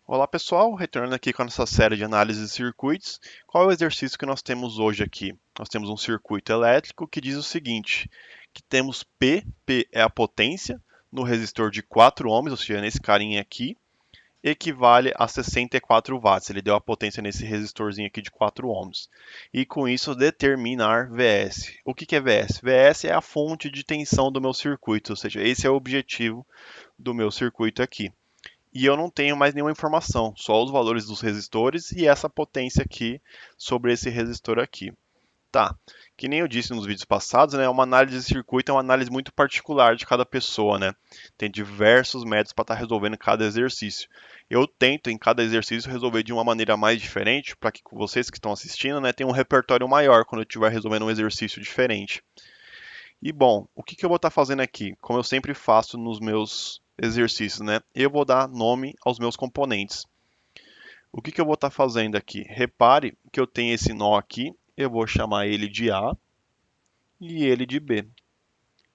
Olá pessoal, retornando aqui com a nossa série de análise de circuitos. Qual é o exercício que nós temos hoje aqui? Nós temos um circuito elétrico que diz o seguinte, que temos P é a potência no resistor de 4 ohms, ou seja, nesse carinha aqui, equivale a 64 watts. Ele deu a potência nesse resistorzinho aqui de 4 ohms. E com isso determinar Vs. O que é Vs? Vs é a fonte de tensão do meu circuito, ou seja, esse é o objetivo do meu circuito aqui. E eu não tenho mais nenhuma informação, só os valores dos resistores e essa potência aqui sobre esse resistor aqui. Tá, que nem eu disse nos vídeos passados, né, uma análise de circuito é uma análise muito particular de cada pessoa, né? Tem diversos métodos para estar resolvendo cada exercício. Eu tento em cada exercício resolver de uma maneira mais diferente, para que vocês que estão assistindo, né, tenham um repertório maior quando eu estiver resolvendo um exercício diferente. E bom, o que eu vou estar fazendo aqui? Como eu sempre faço nos meus exercícios, né? Eu vou dar nome aos meus componentes. O que eu vou estar fazendo aqui? Repare que eu tenho esse nó aqui, eu vou chamar ele de A e ele de B.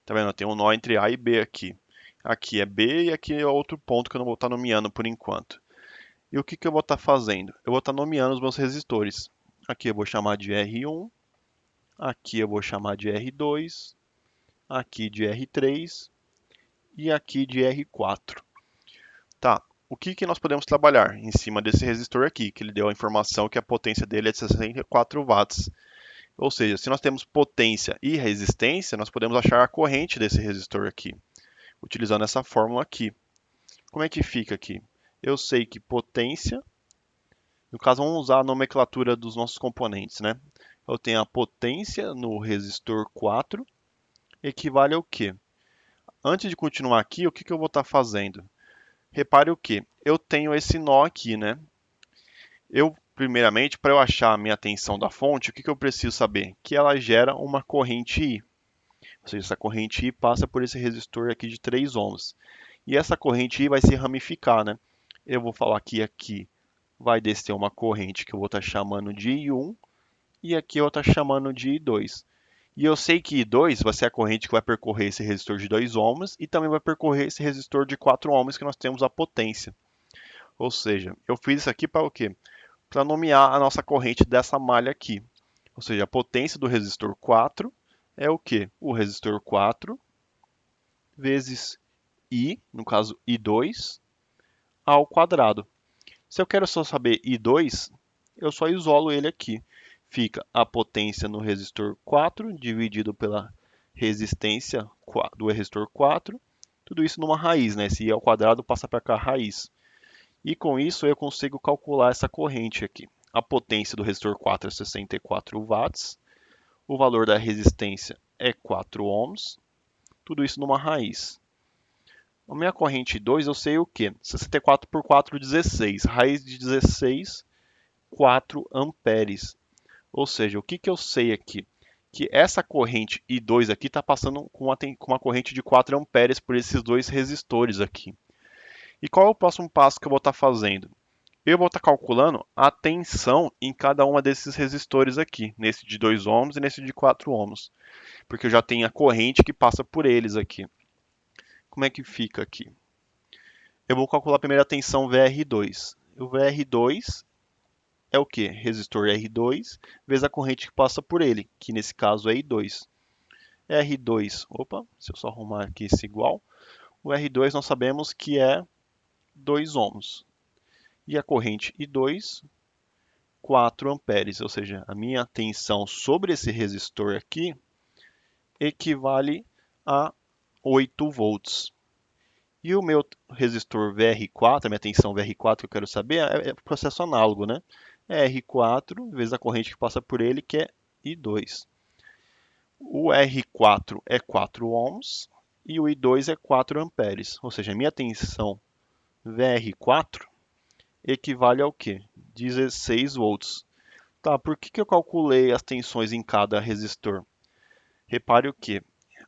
Tá vendo? Eu tenho um nó entre A e B aqui. Aqui é B e aqui é outro ponto que eu não vou estar nomeando por enquanto. E o que eu vou estar fazendo? Eu vou estar nomeando os meus resistores. Aqui eu vou chamar de R1, aqui eu vou chamar de R2, aqui de R3 e aqui de R4. Tá, o que nós podemos trabalhar em cima desse resistor aqui, que ele deu a informação que a potência dele é de 64 watts. Ou seja, se nós temos potência e resistência, nós podemos achar a corrente desse resistor aqui, utilizando essa fórmula aqui. Como é que fica aqui? Eu sei que potência, no caso vamos usar a nomenclatura dos nossos componentes, né? Eu tenho a potência no resistor 4, equivale ao quê? Antes de continuar aqui, o que eu vou estar fazendo? Repare o que? Eu tenho esse nó aqui, né? Primeiramente, para eu achar a minha tensão da fonte, o que eu preciso saber? Que ela gera uma corrente I. Ou seja, essa corrente I passa por esse resistor aqui de 3 ohms. E essa corrente I vai se ramificar, né? Eu vou falar que aqui vai descer uma corrente que eu vou estar chamando de I1 e aqui eu vou estar chamando de I2. E eu sei que I2 vai ser a corrente que vai percorrer esse resistor de 2 ohms e também vai percorrer esse resistor de 4 ohms que nós temos a potência. Ou seja, eu fiz isso aqui para o quê? Para nomear a nossa corrente dessa malha aqui. Ou seja, a potência do resistor 4 é o quê? O resistor 4 vezes I, no caso I2, ao quadrado. Se eu quero só saber I2, eu só isolo ele aqui. Fica a potência no resistor 4 dividido pela resistência do resistor 4. Tudo isso numa raiz, né? Se I ao quadrado passa para cá a raiz. E com isso eu consigo calcular essa corrente aqui. A potência do resistor 4 é 64 watts, o valor da resistência é 4 ohms, tudo isso numa raiz. A minha corrente 2 eu sei o quê? 64 por 4, 16. Raiz de 16, 4 amperes. Ou seja, o que eu sei aqui? Que essa corrente I2 aqui está passando com uma corrente de 4 amperes por esses dois resistores aqui. E qual é o próximo passo que eu vou estar fazendo? Eu vou estar calculando a tensão em cada uma desses resistores aqui, nesse de 2 ohms e nesse de 4 ohms, porque eu já tenho a corrente que passa por eles aqui. Como é que fica aqui? Eu vou calcular primeiro a tensão VR2. O VR2 é o que? Resistor R2 vezes a corrente que passa por ele, que nesse caso é I2. R2, opa, se eu só arrumar aqui esse igual, o R2 nós sabemos que é 2 ohms. E a corrente I2, 4 amperes, ou seja, a minha tensão sobre esse resistor aqui equivale a 8 volts. E o meu resistor VR4, a minha tensão VR4 que eu quero saber, é processo análogo, né? É R4 vezes a corrente que passa por ele, que é I2. O R4 é 4 ohms e o I2 é 4 amperes. Ou seja, a minha tensão VR4 equivale ao quê? 16 volts. Tá, por que eu calculei as tensões em cada resistor? Repare o que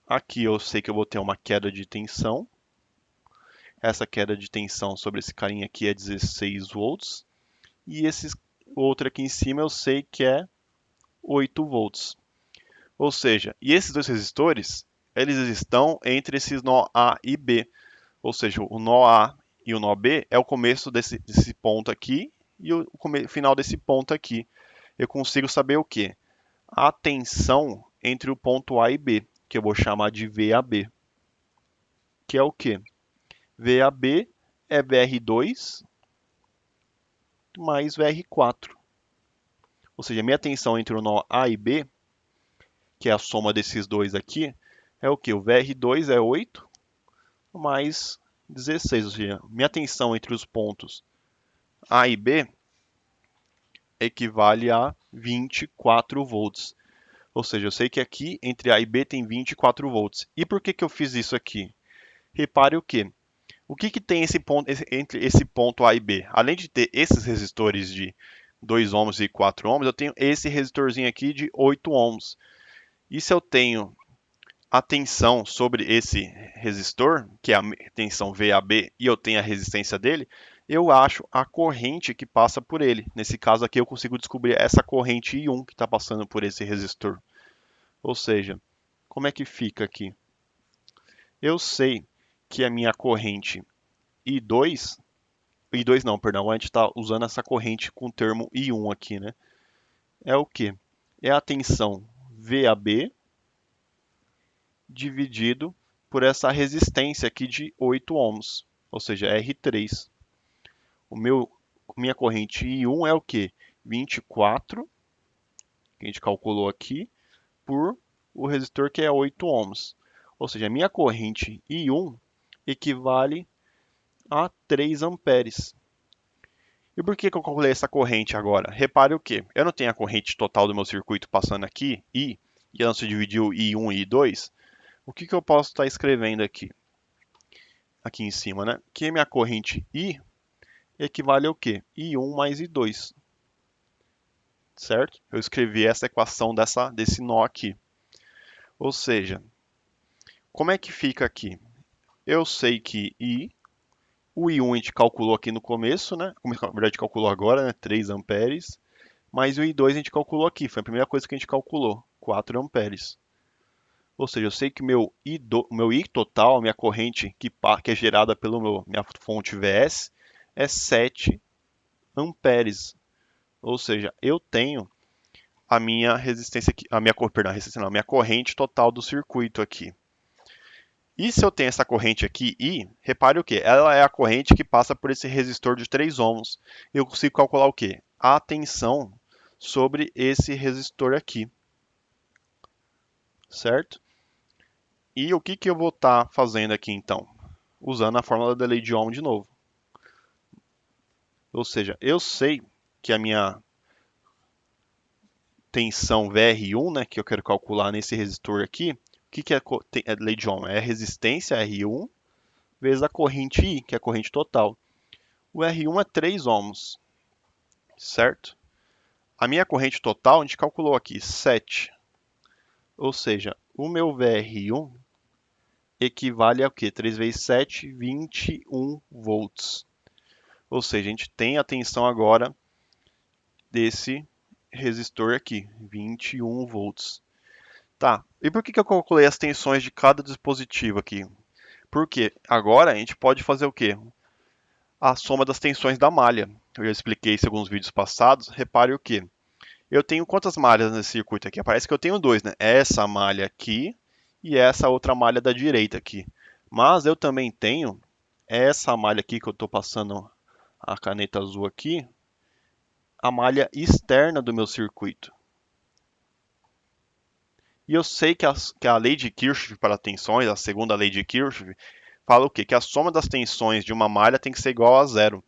aqui eu sei que eu vou ter uma queda de tensão. Essa queda de tensão sobre esse carinha aqui é 16 volts. E esse outro aqui em cima eu sei que é 8 volts. Ou seja, e esses dois resistores, eles estão entre esses nó A e B. Ou seja, o nó A e o nó B é o começo desse ponto aqui e o final desse ponto aqui. Eu consigo saber o quê? A tensão entre o ponto A e B, que eu vou chamar de VAB, que é o quê? VAB é VR2 mais VR4. Ou seja, a minha tensão entre o nó A e B, que é a soma desses dois aqui, é o quê? O VR2 é 8 mais 16. Ou seja, minha tensão entre os pontos A e B equivale a 24 volts. Ou seja, eu sei que aqui entre A e B tem 24 volts. E por que eu fiz isso aqui? Repare o quê? O que tem entre esse ponto A e B? Além de ter esses resistores de 2 ohms e 4 ohms, eu tenho esse resistorzinho aqui de 8 ohms. E se eu tenho a tensão sobre esse resistor, que é a tensão VAB, e eu tenho a resistência dele, eu acho a corrente que passa por ele. Nesse caso aqui eu consigo descobrir essa corrente I1 que está passando por esse resistor. Ou seja, como é que fica aqui? Eu sei que a minha corrente I2, I2 não, perdão, a gente está usando essa corrente com o termo I1 aqui, né? É o que? É a tensão VAB dividido por essa resistência aqui de 8 ohms, ou seja, R3. Minha corrente I1 é o que? 24, que a gente calculou aqui, por o resistor que é 8 ohms. Ou seja, a minha corrente I1 equivale a 3 amperes. E por que eu calculei essa corrente agora? Repare o que? Eu não tenho a corrente total do meu circuito passando aqui, I, e antes de dividir o I1 e I2, o que eu posso estar escrevendo aqui? Aqui em cima, né? Que minha corrente I equivale ao quê? I1 mais I2. Certo? Eu escrevi essa equação desse nó aqui. Ou seja, como é que fica aqui? Eu sei que o I1 a gente calculou aqui no começo, né? Na verdade, a gente calculou agora, né? 3 amperes. Mas o I2 a gente calculou aqui, foi a primeira coisa que a gente calculou, 4 amperes. Ou seja, eu sei que o meu I total, a minha corrente que é gerada pela minha fonte VS, é 7 amperes. Ou seja, eu tenho a minha resistência aqui, resistência não, a minha corrente total do circuito aqui. E se eu tenho essa corrente aqui, I, repare o que? Ela é a corrente que passa por esse resistor de 3 ohms. Eu consigo calcular o quê? A tensão sobre esse resistor aqui. Certo? E o que eu vou estar fazendo aqui então? Usando a fórmula da lei de Ohm de novo. Ou seja, eu sei que a minha tensão VR1, né, que eu quero calcular nesse resistor aqui, o que é a lei de Ohm? É a resistência R1 vezes a corrente I, que é a corrente total. O R1 é 3 ohms, certo? A minha corrente total, a gente calculou aqui, 7. Ou seja, o meu VR1 equivale a o quê? 3 vezes 7, 21 volts. Ou seja, a gente tem a tensão agora desse resistor aqui, 21 volts. Tá, e por que eu calculei as tensões de cada dispositivo aqui? Porque agora a gente pode fazer o quê? A soma das tensões da malha. Eu já expliquei isso em alguns vídeos passados. Repare o que? Eu tenho quantas malhas nesse circuito aqui? Parece que eu tenho dois, né? Essa malha aqui e essa outra malha da direita aqui. Mas eu também tenho essa malha aqui que eu estou passando a caneta azul aqui, a malha externa do meu circuito. E eu sei que a lei de Kirchhoff para tensões, a segunda lei de Kirchhoff, fala o quê? Que a soma das tensões de uma malha tem que ser igual a zero.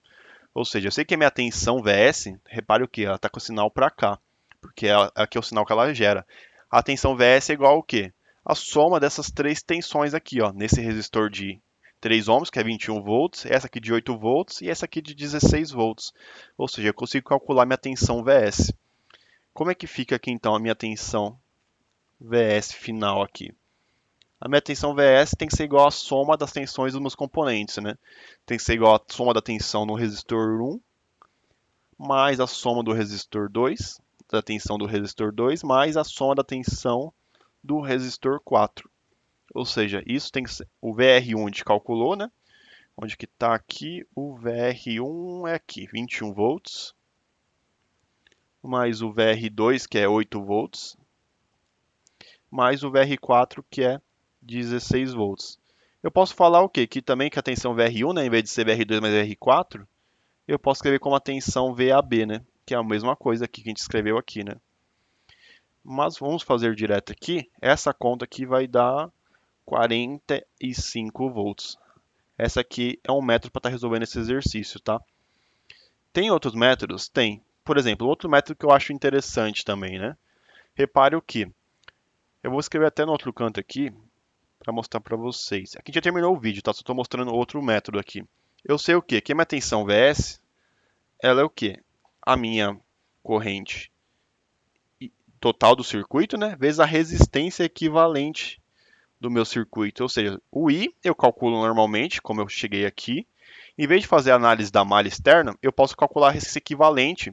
Ou seja, eu sei que a minha tensão VS, repare o que? Ela está com o sinal para cá, porque aqui é o sinal que ela gera. A tensão VS é igual ao quê? A soma dessas três tensões aqui, ó, nesse resistor de 3 ohms, que é 21 volts, essa aqui de 8 volts e essa aqui de 16 volts. Ou seja, eu consigo calcular minha tensão VS. Como é que fica aqui então a minha tensão VS final aqui? A minha tensão VS tem que ser igual à soma das tensões dos meus componentes, né? Tem que ser igual à soma da tensão no resistor 1 mais a soma do resistor 2, da tensão do resistor 2, mais a soma da tensão do resistor 4. Ou seja, isso tem que ser, o VR1 a gente calculou, né? Onde que está aqui? O VR1 é aqui, 21 volts, mais o VR2, que é 8 volts, mais o VR4, que é 16 volts. Eu posso falar o quê? Que também que a tensão VR1, né, em vez de ser VR2 mais VR4, eu posso escrever como a tensão VAB, né? Que é a mesma coisa aqui que a gente escreveu aqui, né? Mas vamos fazer direto aqui. Essa conta aqui vai dar 45 volts. Essa aqui é um método para estar resolvendo esse exercício, tá? Tem outros métodos? Tem. Por exemplo, outro método que eu acho interessante também, né? Repare o que eu vou escrever até no outro canto aqui para mostrar para vocês. Aqui já terminou o vídeo, tá? Só estou mostrando outro método aqui. Eu sei o que? Que a minha tensão VS, ela é o que? A minha corrente total do circuito, né? Vezes a resistência equivalente do meu circuito. Ou seja, o I eu calculo normalmente, como eu cheguei aqui. Em vez de fazer a análise da malha externa, eu posso calcular a resistência equivalente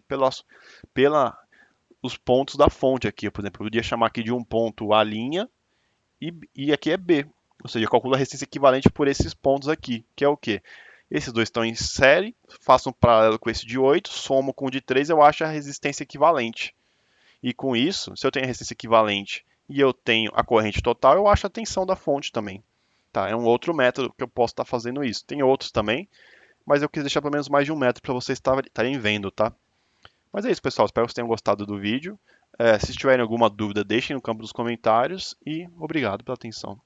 pela os pontos da fonte aqui. Por exemplo, eu podia chamar aqui de um ponto A' e aqui é B. Ou seja, eu calculo a resistência equivalente por esses pontos aqui, que é o quê? Esses dois estão em série, faço um paralelo com esse de 8, somo com o de 3, eu acho a resistência equivalente. E com isso, se eu tenho a resistência equivalente e eu tenho a corrente total, eu acho a tensão da fonte também. Tá? É um outro método que eu posso estar fazendo isso. Tem outros também, mas eu quis deixar pelo menos mais de um método para vocês estarem vendo, tá? Mas é isso, pessoal. Espero que vocês tenham gostado do vídeo. Se tiverem alguma dúvida, deixem no campo dos comentários e obrigado pela atenção.